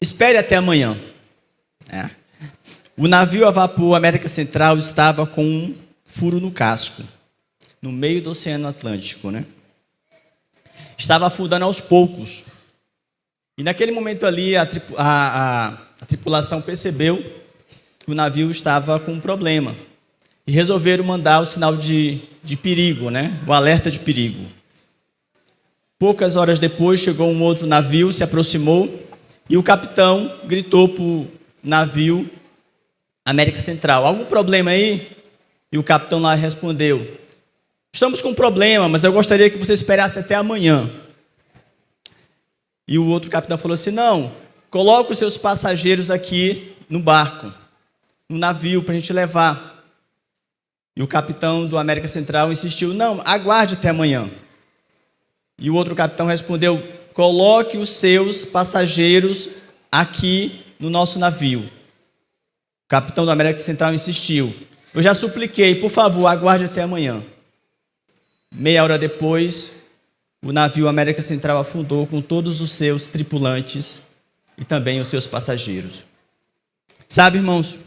Espere até amanhã. É. O navio a vapor América Central estava com um furo no casco, no meio do Oceano Atlântico, né? Estava afundando aos poucos. E naquele momento ali, a tripulação percebeu que o navio estava com um problema. E resolveram mandar o sinal de perigo, né? O alerta de perigo. Poucas horas depois, chegou um outro navio, se aproximou, e o capitão gritou para o navio América Central: algum problema aí? E o capitão lá respondeu: estamos com um problema, mas eu gostaria que você esperasse até amanhã. E o outro capitão falou assim: não, coloca os seus passageiros aqui no barco, no navio, para a gente levar. E o capitão do América Central insistiu: não, aguarde até amanhã. E o outro capitão respondeu: coloque os seus passageiros aqui no nosso navio. O capitão do América Central insistiu: eu já supliquei, por favor, aguarde até amanhã. Meia hora depois, o navio América Central afundou com todos os seus tripulantes e também os seus passageiros. Sabe, irmãos,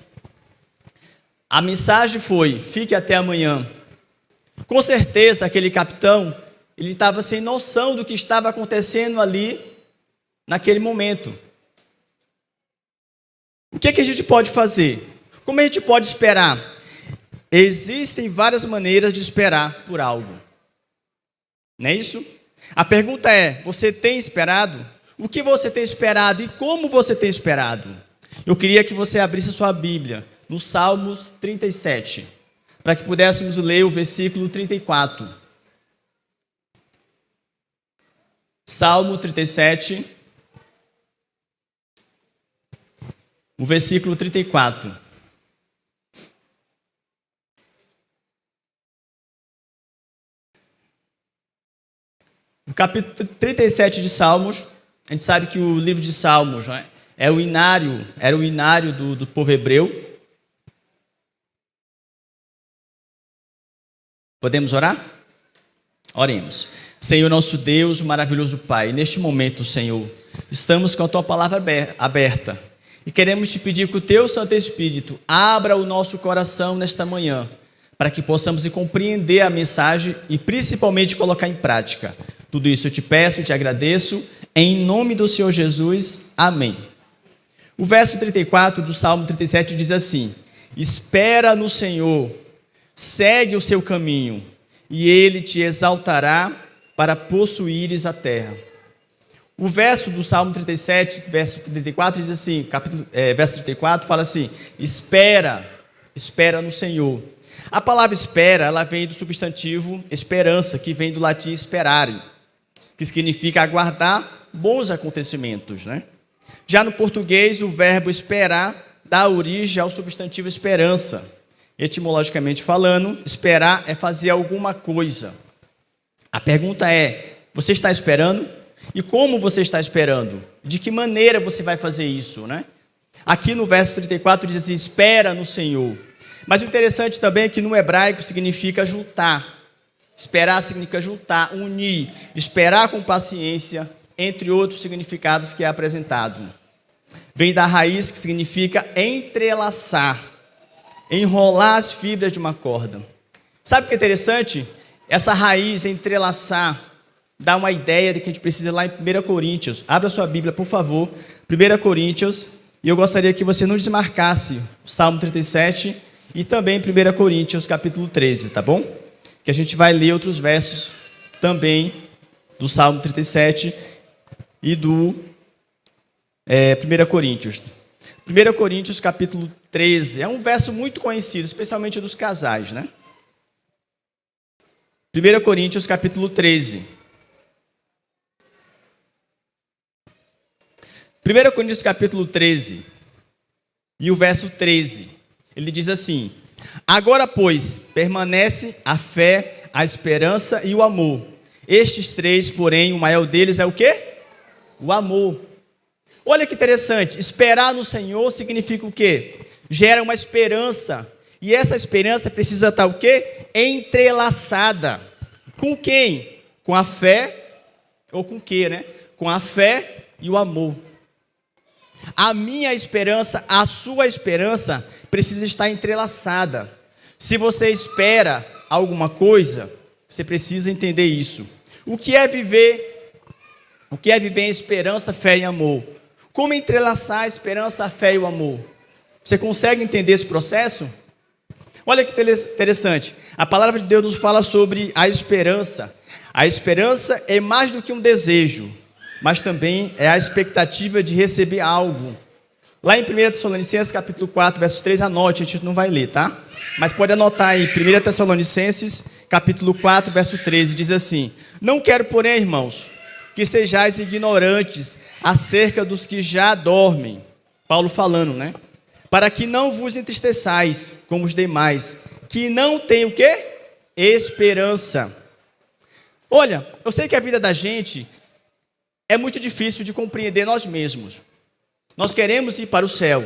a mensagem foi: fique até amanhã. Com certeza, aquele capitão, ele estava sem noção do que estava acontecendo ali, naquele momento. O que a gente pode fazer? Como a gente pode esperar? Existem várias maneiras de esperar por algo. Não é isso? A pergunta é: você tem esperado? O que você tem esperado e como você tem esperado? Eu queria que você abrisse sua Bíblia no Salmos 37, para que pudéssemos ler o versículo 34. Salmo 37, o versículo 34. No capítulo 37 de Salmos, a gente sabe que o livro de Salmos, né, era o inário do povo hebreu. Podemos orar? Oremos. Senhor nosso Deus, maravilhoso Pai, neste momento, Senhor, estamos com a Tua palavra aberta e queremos Te pedir que o Teu Santo Espírito abra o nosso coração nesta manhã, para que possamos compreender a mensagem e principalmente colocar em prática. Tudo isso eu Te peço e Te agradeço, em nome do Senhor Jesus, amém. O verso 34 do Salmo 37 diz assim: espera no Senhor, segue o seu caminho, e Ele te exaltará para possuíres a terra. O verso do Salmo 37, verso 34, diz assim, verso 34 fala assim: espera no Senhor. A palavra espera, ela vem do substantivo esperança, que vem do latim sperare, que significa aguardar bons acontecimentos, né? Já no português, o verbo esperar dá origem ao substantivo esperança. Etimologicamente falando, esperar é fazer alguma coisa. A pergunta é: você está esperando? E como você está esperando? De que maneira você vai fazer isso, né? Aqui no verso 34 diz assim: espera no Senhor. Mas o interessante também é que no hebraico significa juntar. Esperar significa juntar, unir, esperar com paciência, entre outros significados que é apresentado. Vem da raiz que significa entrelaçar, enrolar as fibras de uma corda. Sabe o que é interessante? Essa raiz, entrelaçar, dá uma ideia de que a gente precisa ir lá em 1 Coríntios. Abra sua Bíblia, por favor. 1 Coríntios. E eu gostaria que você não desmarcasse o Salmo 37 e também 1 Coríntios, capítulo 13, tá bom? Que a gente vai ler outros versos também do Salmo 37 e do 1 Coríntios. 1 Coríntios, capítulo 13. É um verso muito conhecido, especialmente dos casais, né? 1 Coríntios, capítulo 13. 1 Coríntios, capítulo 13. E o verso 13. Ele diz assim: agora, pois, permanece a fé, a esperança e o amor. Estes três, porém, o maior deles é o quê? O amor. Olha que interessante, esperar no Senhor significa o quê? Gera uma esperança. E essa esperança precisa estar o quê? Entrelaçada. Com quem? Com a fé, ou com o quê, né? Com a fé e o amor. A minha esperança, a sua esperança precisa estar entrelaçada. Se você espera alguma coisa, você precisa entender isso. O que é viver em esperança, fé e amor? Como entrelaçar a esperança, a fé e o amor? Você consegue entender esse processo? Olha que interessante. A palavra de Deus nos fala sobre a esperança. A esperança é mais do que um desejo, mas também é a expectativa de receber algo. Lá em 1 Tessalonicenses, capítulo 4, verso 3, anote, a gente não vai ler, tá? Mas pode anotar aí, 1 Tessalonicenses, capítulo 4, verso 13, diz assim: não quero, porém, irmãos, que sejais ignorantes acerca dos que já dormem. Paulo falando, né? Para que não vos entristeçais, como os demais, que não têm o quê? Esperança. Olha, eu sei que a vida da gente é muito difícil de compreender nós mesmos. Nós queremos ir para o céu,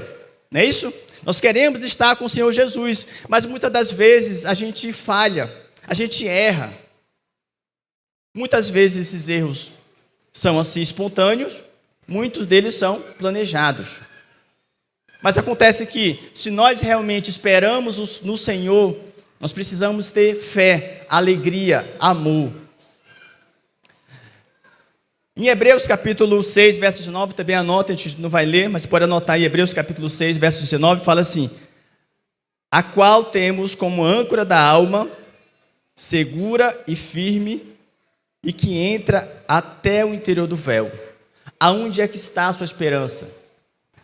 não é isso? Nós queremos estar com o Senhor Jesus, mas muitas das vezes a gente falha, a gente erra. Muitas vezes esses erros são assim espontâneos, muitos deles são planejados. Mas acontece que, se nós realmente esperamos no Senhor, nós precisamos ter fé, alegria, amor. Em Hebreus capítulo 6, verso 19, também anota, a gente não vai ler, mas pode anotar aí, Hebreus capítulo 6, verso 19, fala assim: a qual temos como âncora da alma, segura e firme, e que entra até o interior do véu. Aonde é que está a sua esperança?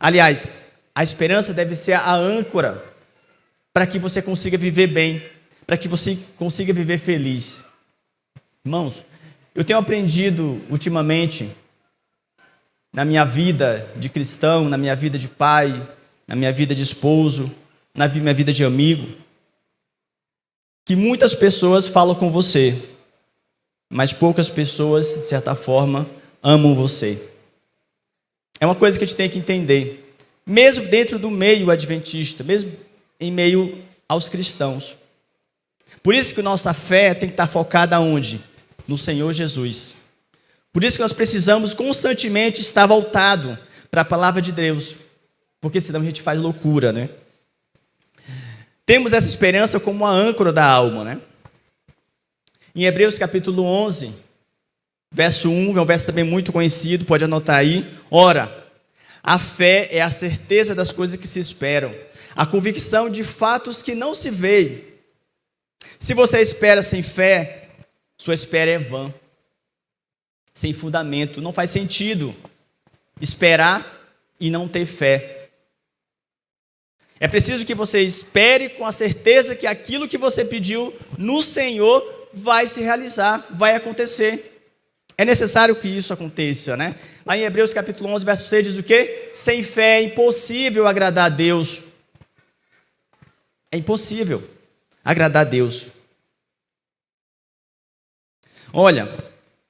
Aliás, a esperança deve ser a âncora para que você consiga viver bem, para que você consiga viver feliz. Irmãos, eu tenho aprendido ultimamente, na minha vida de cristão, na minha vida de pai, na minha vida de esposo, na minha vida de amigo, que muitas pessoas falam com você, mas poucas pessoas, de certa forma, amam você. É uma coisa que a gente tem que entender. Mesmo dentro do meio adventista, mesmo em meio aos cristãos. Por isso que nossa fé tem que estar focada onde? No Senhor Jesus. Por isso que nós precisamos constantemente estar voltado para a palavra de Deus, porque senão a gente faz loucura, né? Temos essa esperança como a âncora da alma, né? Em Hebreus capítulo 11, verso 1, é um verso também muito conhecido, pode anotar aí. Ora, a fé é a certeza das coisas que se esperam, a convicção de fatos que não se veem. Se você espera sem fé, sua espera é vã, sem fundamento. Não faz sentido esperar e não ter fé. É preciso que você espere com a certeza que aquilo que você pediu no Senhor vai se realizar, vai acontecer. É necessário que isso aconteça, né? Lá em Hebreus capítulo 11, verso 6 diz o quê? Sem fé é impossível agradar a Deus. É impossível agradar a Deus. Olha,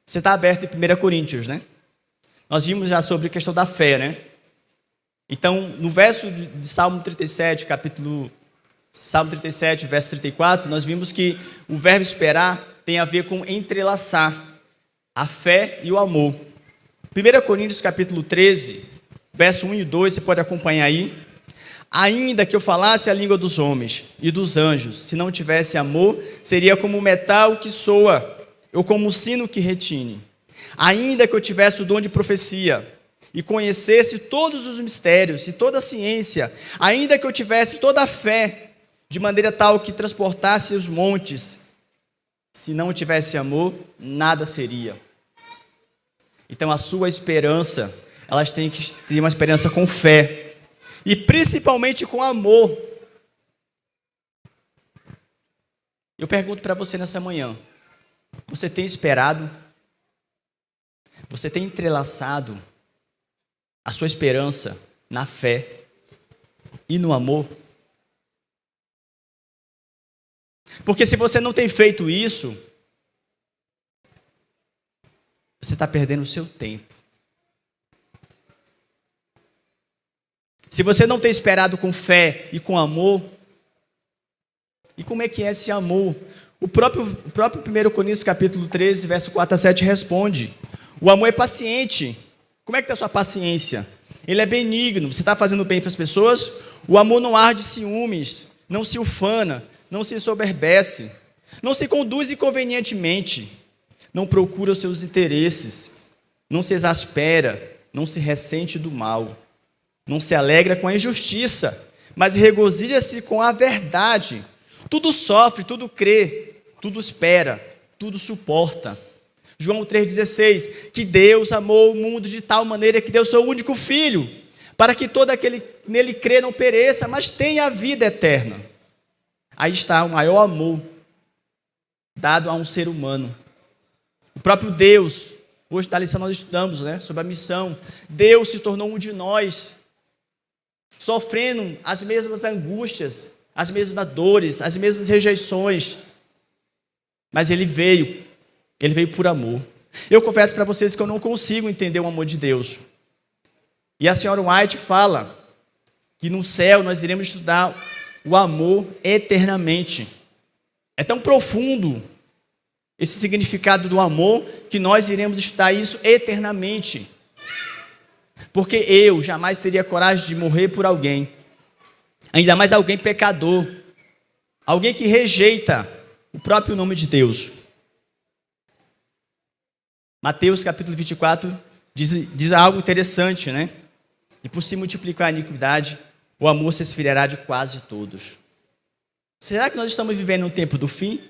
você está aberto em 1 Coríntios, né? Nós vimos já sobre a questão da fé, né? Então, no verso de Salmo 37, Salmo 37, verso 34, nós vimos que o verbo esperar tem a ver com entrelaçar a fé e o amor. 1 Coríntios capítulo 13, verso 1 e 2, você pode acompanhar aí. Ainda que eu falasse a língua dos homens e dos anjos, se não tivesse amor, seria como o metal que soa, ou como o sino que retine. Ainda que eu tivesse o dom de profecia e conhecesse todos os mistérios e toda a ciência, ainda que eu tivesse toda a fé, de maneira tal que transportasse os montes, se não tivesse amor, nada seria. Então a sua esperança, elas têm que ter uma esperança com fé, e principalmente com amor. Eu pergunto para você nessa manhã, você tem esperado? Você tem entrelaçado a sua esperança na fé e no amor? Porque se você não tem feito isso, você está perdendo o seu tempo. Se você não tem esperado com fé e com amor, e como é que é esse amor? O próprio 1 Coríntios capítulo 13, verso 4 a 7 responde: o amor é paciente. Como é que está a sua paciência? ele é benigno. Você está fazendo bem para as pessoas? O amor não arde ciúmes, não se ufana, não se ensoberbece, não se conduz inconvenientemente, não procura os seus interesses, não se exaspera, não se ressente do mal, não se alegra com a injustiça, mas regozija-se com a verdade. Tudo sofre, tudo crê, tudo espera, tudo suporta. João 3,16, que Deus amou o mundo de tal maneira que deu seu único Filho, para que todo aquele que nele crê não pereça, mas tenha a vida eterna. Aí está o maior amor dado a um ser humano. O próprio Deus, hoje na lição nós estudamos, sobre a missão. Deus se tornou um de nós, sofrendo as mesmas angústias, as mesmas dores, as mesmas rejeições. Mas Ele veio por amor. Eu confesso para vocês que eu não consigo entender o amor de Deus. E a senhora White fala que no céu nós iremos estudar o amor eternamente. É tão profundo esse significado do amor que nós iremos estudar isso eternamente. Porque eu jamais teria coragem de morrer por alguém, ainda mais alguém pecador, alguém que rejeita o próprio nome de Deus. Mateus capítulo 24 diz algo interessante, E por se multiplicar a iniquidade, o amor se esfriará de quase todos. Será que nós estamos vivendo um tempo do fim?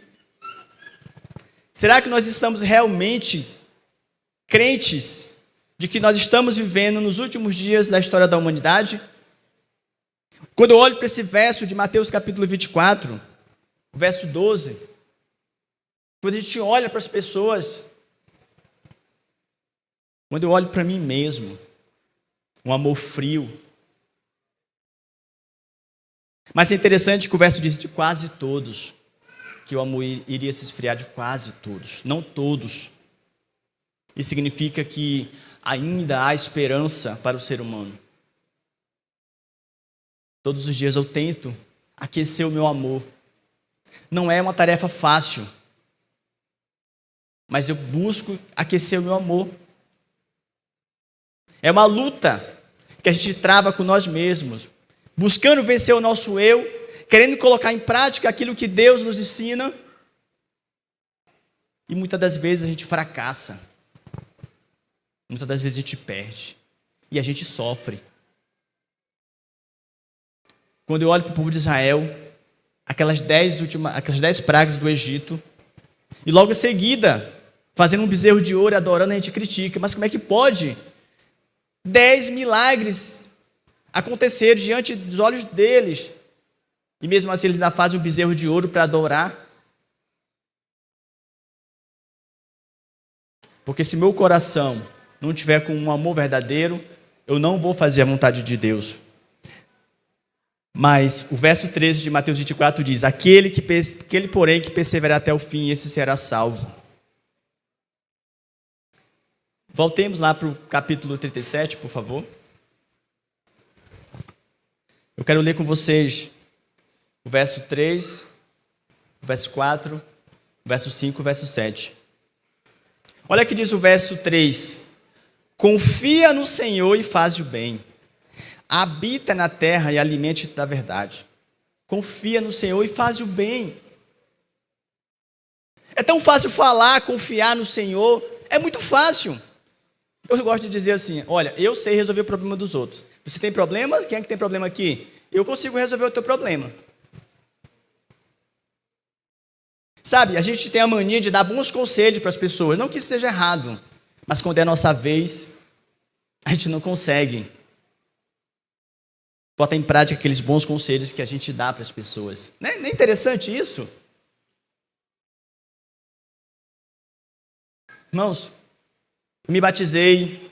Será que nós estamos realmente crentes de que nós estamos vivendo nos últimos dias da história da humanidade? Quando eu olho para esse verso de Mateus capítulo 24, o verso 12, quando a gente olha para as pessoas, quando eu olho para mim mesmo, um amor frio. Mas é interessante que o verso diz de quase todos, que o amor iria se esfriar de quase todos, não todos. Isso significa que ainda há esperança para o ser humano. Todos os dias eu tento aquecer o meu amor. Não é uma tarefa fácil, mas eu busco aquecer o meu amor. É uma luta que a gente trava com nós mesmos, buscando vencer o nosso eu, querendo colocar em prática aquilo que Deus nos ensina. E muitas das vezes a gente fracassa. Muitas das vezes a gente perde. E a gente sofre. Quando eu olho para o povo de Israel, aquelas 10 pragas do Egito, e logo em seguida, fazendo um bezerro de ouro, adorando, a gente critica. Mas como é que pode 10 milagres aconteceram diante dos olhos deles, e mesmo assim eles ainda fazem um bezerro de ouro para adorar? Porque se meu coração não tiver com um amor verdadeiro, eu não vou fazer a vontade de Deus. Mas o verso 13 de Mateus 24 diz: aquele, porém, que perseverar até o fim, esse será salvo. Voltemos lá para o capítulo 37, por favor. Eu quero ler com vocês o verso 3, o verso 4, o verso 5 e o verso 7. Olha o que diz o verso 3. Confia no Senhor e faz o bem. Habita na terra e alimente-te da verdade. Confia no Senhor e faz o bem. É tão fácil falar, confiar no Senhor. É muito fácil. Eu gosto de dizer assim: olha, eu sei resolver o problema dos outros. Você tem problemas? Quem é que tem problema aqui? Eu consigo resolver o teu problema. Sabe, a gente tem a mania de dar bons conselhos para as pessoas. Não que isso seja errado, mas quando é a nossa vez, a gente não consegue botar em prática aqueles bons conselhos que a gente dá para as pessoas. Não é interessante isso? Irmãos, eu me batizei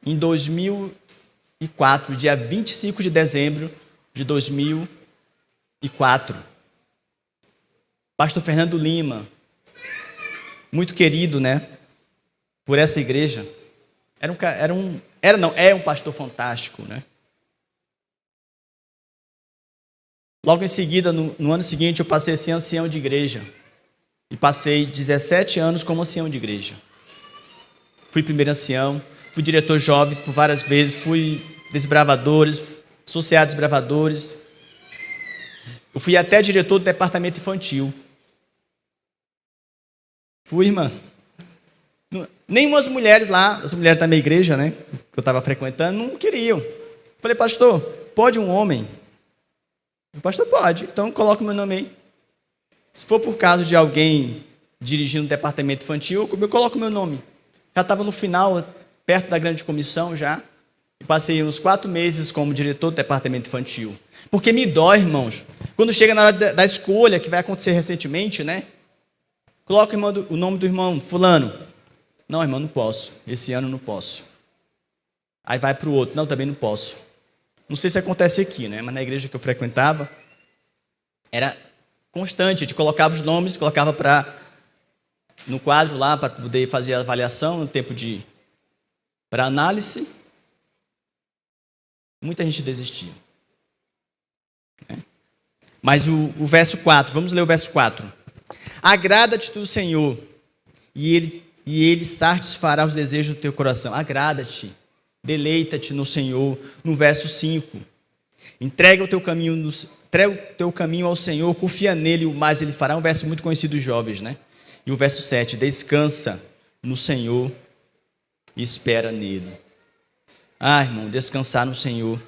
em 2004, dia 25 de dezembro de 2004. Pastor Fernando Lima, muito querido, por essa igreja. É um pastor fantástico, Logo em seguida, no ano seguinte, eu passei a ser ancião de igreja. E passei 17 anos como ancião de igreja. Fui primeiro ancião, fui diretor jovem por várias vezes, fui desbravadores, associado desbravadores. Eu fui até diretor do departamento infantil. Fui, irmã. Nenhuma das mulheres lá, as mulheres da minha igreja, né, que eu estava frequentando, não queriam. Falei, pastor, pode um homem? O pastor, pode, então coloca o meu nome aí. Se for por causa de alguém dirigindo o departamento infantil, eu coloco o meu nome. Já estava no final, perto da grande comissão já. E passei uns 4 meses como diretor do departamento infantil. Porque me dói, irmãos. Quando chega na hora da escolha, que vai acontecer recentemente, né? Coloca o nome do irmão, fulano. Não, irmão, não posso. Esse ano não posso. Aí vai para o outro. Não, também não posso. Não sei se acontece aqui, né? Mas na igreja que eu frequentava, era constante. A gente colocava os nomes, colocava no quadro lá, para poder fazer a avaliação, no tempo para análise. Muita gente desistia. Mas o verso 4, vamos ler o verso 4. Agrada-te do Senhor, e Ele satisfará os desejos do teu coração. Agrada-te, deleita-te no Senhor. No verso 5. Entrega o teu caminho ao Senhor, confia nele, o mais Ele fará. Um verso muito conhecido dos jovens, né? E o verso 7. Descansa no Senhor e espera nele. Ah, irmão, descansar no Senhor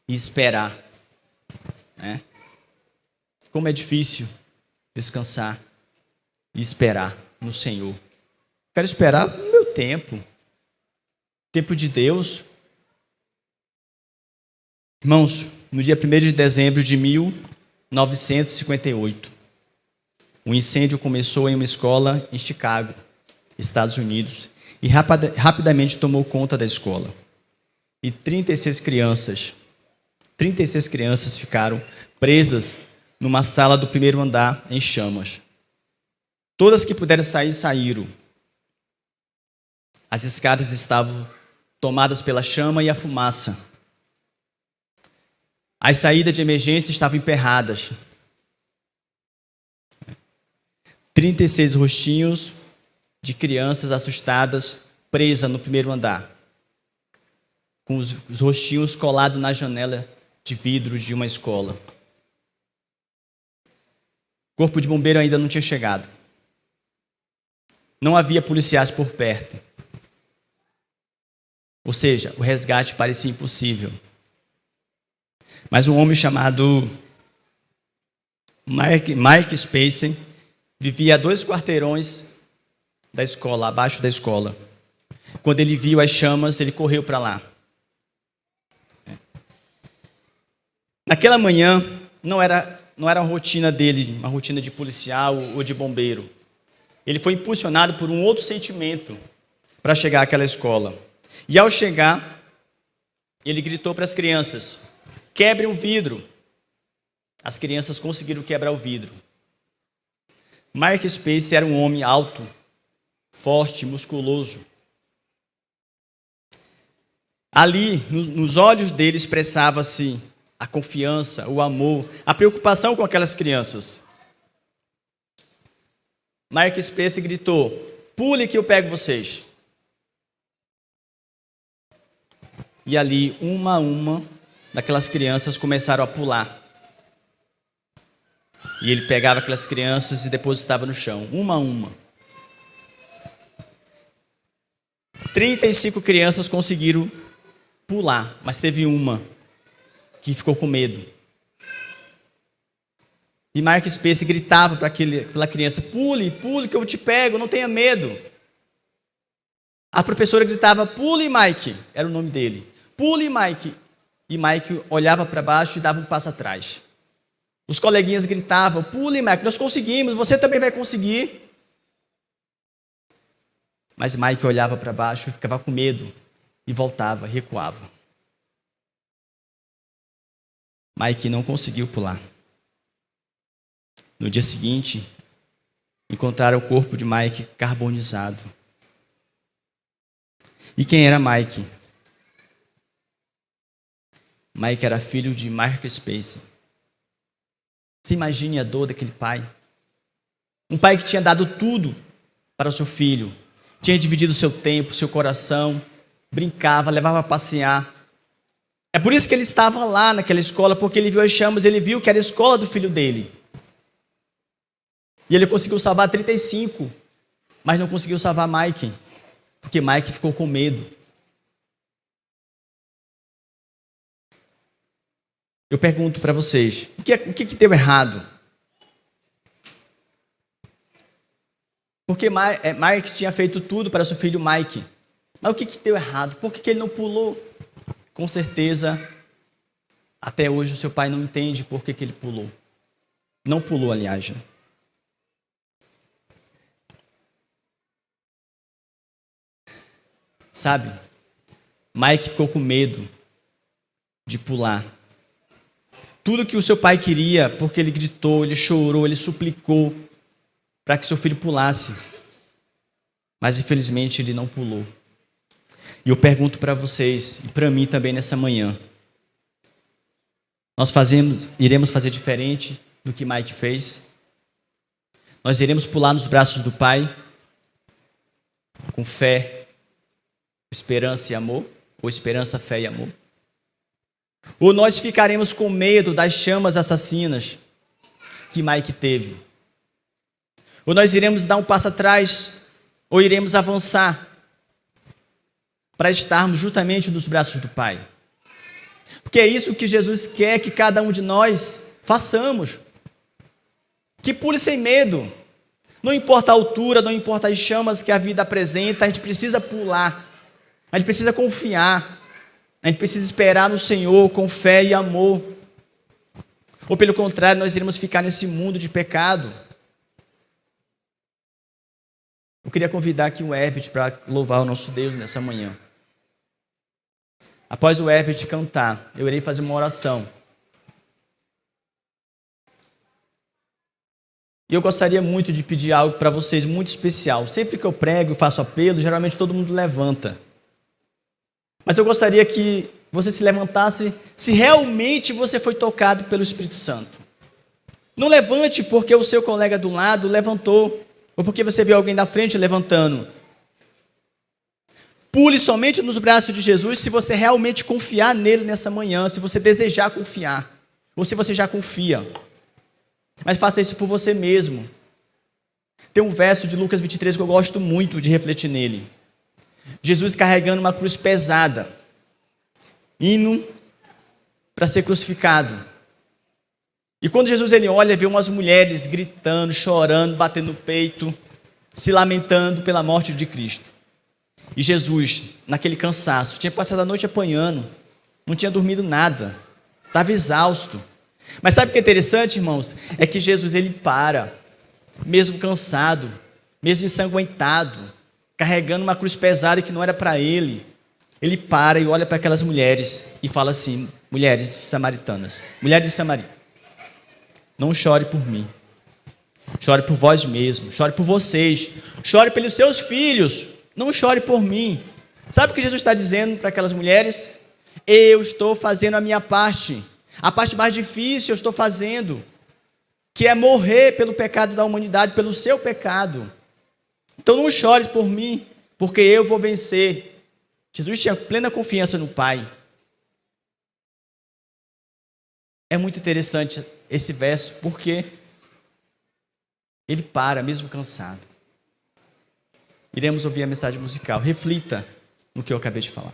e esperar. Né? Como é difícil descansar e esperar no Senhor. Quero esperar o meu tempo. Tempo de Deus. Irmãos, no dia 1º de dezembro de 1958, um incêndio começou em uma escola em Chicago, Estados Unidos, e rapidamente tomou conta da escola. E 36 crianças ficaram presas numa sala do 1º andar em chamas. Todas que puderam sair, saíram. As escadas estavam tomadas pela chama e a fumaça. As saídas de emergência estavam emperradas. 36 rostinhos de crianças assustadas, presas no 1º andar, com os rostinhos colados na janela de vidro de uma escola. O corpo de bombeiro ainda não tinha chegado. Não havia policiais por perto. Ou seja, o resgate parecia impossível. Mas um homem chamado Mike Spacey vivia a 2 quarteirões da escola, abaixo da escola. Quando ele viu as chamas, ele correu para lá. Naquela manhã, não era uma rotina dele, uma rotina de policial ou de bombeiro. Ele foi impulsionado por um outro sentimento para chegar àquela escola. E ao chegar, ele gritou para as crianças: quebrem o vidro. As crianças conseguiram quebrar o vidro. Mark Spacey era um homem alto, forte, musculoso. Ali, nos olhos dele, expressava-se a confiança, o amor, a preocupação com aquelas crianças. Mark Spacey gritou: pule que eu pego vocês. E ali, uma a uma, daquelas crianças começaram a pular. E ele pegava aquelas crianças e depositava no chão, uma a uma. 35 crianças conseguiram pular, mas teve uma que ficou com medo. E Mark Spacey gritava para aquela criança: pule, pule que eu te pego, não tenha medo. A professora gritava: pule, Mike, era o nome dele. Pule, Mike. E Mike olhava para baixo e dava um passo atrás. Os coleguinhas gritavam: pule, Mike, nós conseguimos, você também vai conseguir. Mas Mike olhava para baixo e ficava com medo e voltava, recuava. Mike não conseguiu pular. No dia seguinte, encontraram o corpo de Mike carbonizado. E quem era Mike? Mike era filho de Mark Spacey. Você imagine a dor daquele pai. Um pai que tinha dado tudo para o seu filho. tinha dividido seu tempo, seu coração, brincava, levava a passear. É por isso que ele estava lá naquela escola, porque ele viu as chamas, ele viu que era a escola do filho dele. E ele conseguiu salvar 35, mas não conseguiu salvar Mike, porque Mike ficou com medo. Eu pergunto para vocês, o que deu errado? Porque Mike tinha feito tudo para seu filho Mike. Mas o que deu errado? Por que ele não pulou? Com certeza, até hoje o seu pai não entende por que ele pulou. Não pulou, aliás. Sabe? Mike ficou com medo de pular. Tudo que o seu pai queria, porque ele gritou, ele chorou, ele suplicou para que seu filho pulasse. Mas infelizmente ele não pulou. E eu pergunto para vocês, e para mim também nessa manhã, nós iremos fazer diferente do que Mike fez? Nós iremos pular nos braços do Pai, com fé, esperança e amor, ou esperança, fé e amor? Ou nós ficaremos com medo das chamas assassinas que Mike teve? Ou nós iremos dar um passo atrás, ou iremos avançar para estarmos justamente nos braços do Pai? Porque é isso que Jesus quer que cada um de nós façamos. Que pule sem medo. Não importa a altura, não importa as chamas que a vida apresenta, a gente precisa pular. A gente precisa confiar. A gente precisa esperar no Senhor com fé e amor. Ou pelo contrário, nós iremos ficar nesse mundo de pecado. Eu queria convidar aqui o Herbert para louvar o nosso Deus nessa manhã. Após o Herbert cantar, eu irei fazer uma oração. E eu gostaria muito de pedir algo para vocês muito especial. Sempre que eu prego e faço apelo, geralmente todo mundo levanta. Mas eu gostaria que você se levantasse se realmente você foi tocado pelo Espírito Santo. Não levante porque o seu colega do lado levantou, ou porque você viu alguém da frente levantando. Pule somente nos braços de Jesus se você realmente confiar nele nessa manhã, se você desejar confiar, ou se você já confia. Mas faça isso por você mesmo. Tem um verso de Lucas 23 que eu gosto muito de refletir nele. Jesus carregando uma cruz pesada, indo para ser crucificado. E quando Jesus ele olha, vê umas mulheres gritando, chorando, batendo no peito, se lamentando pela morte de Cristo. E Jesus, naquele cansaço, tinha passado a noite apanhando, não tinha dormido nada, estava exausto. Mas sabe o que é interessante, irmãos? É que Jesus ele para, mesmo cansado, mesmo ensanguentado, carregando uma cruz pesada que não era para ele. Ele para e olha para aquelas mulheres e fala assim: mulheres samaritanas, mulheres de Samaria, não chore por mim, chore por vós mesmos, chore por vocês, chore pelos seus filhos, não chore por mim. Sabe o que Jesus está dizendo para aquelas mulheres? Eu estou fazendo a minha parte, a parte mais difícil eu estou fazendo, que é morrer pelo pecado da humanidade, pelo seu pecado. Então não chore por mim, porque eu vou vencer. Jesus tinha plena confiança no Pai. É muito interessante esse verso, porque ele para, mesmo cansado. Iremos ouvir a mensagem musical. Reflita no que eu acabei de falar.